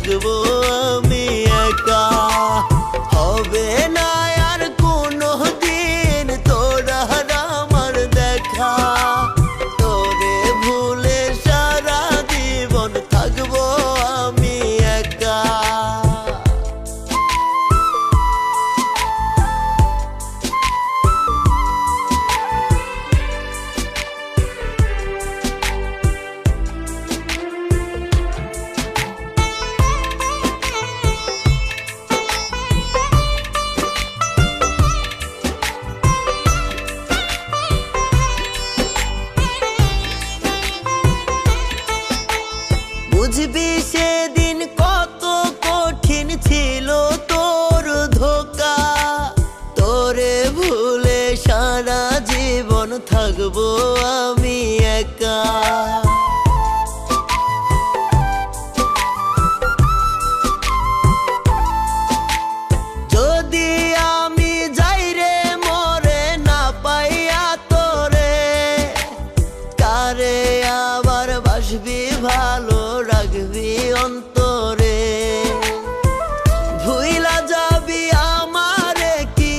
থাকবো আমি একা। হবে না আর কোনো দিন তোরা আমার দেখা, তোরে ভুলে সারা জীবন থাকবো আমি একা। বুঝবি সেদিন কত কঠিন ছিল তোর ধোঁকা, তোরে ভুলে সারা জীবন থাকবো আমি একা। যদি আমি যাই রে মরে না পাইয়া তোরে, কারে আবার বাসবি ভালো রাখবি অন্তরে। ভুইলা যাবি আমারে কি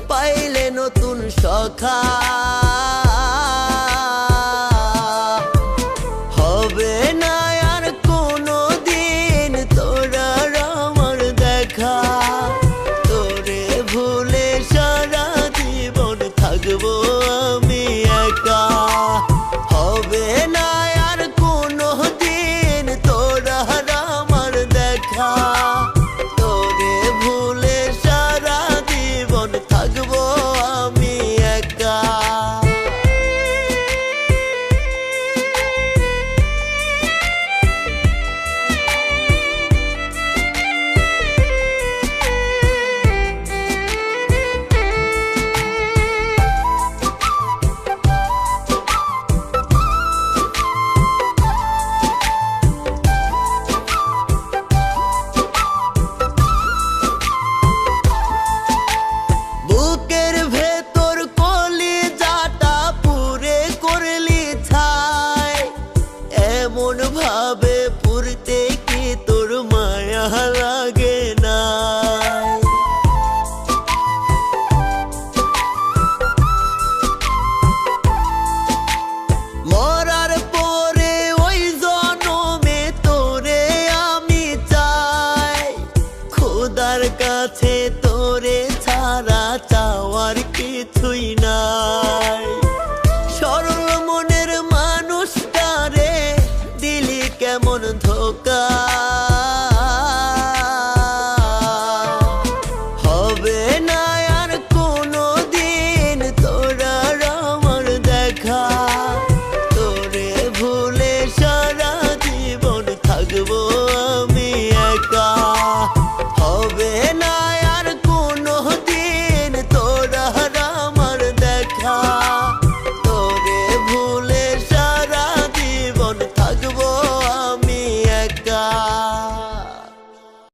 পাইলে নতুন সখা, হবে না আর কোনো দিন তোরা আমার দেখা, তোরে ভুলে সারা জীবন থাকবো আমি একা। হবে না আর কোনো দিন তোরা আমার দেখা, তোরে ভুলে সারা জীবন থাকবো আমি একা। বুকের ভেতর কলিজাটা পুরে করলি ছাই, এমন ভাবে পুরতে কি তোর মায়া লাগে নাই। মরার পরে ওই জনমে তোরে আমি চাই, খোদার কাছে তোরে ছাড়া চাওয়ার কিছুই নাই। সরল মনের মানুষটারে দিলি কেমন ধোঁকা,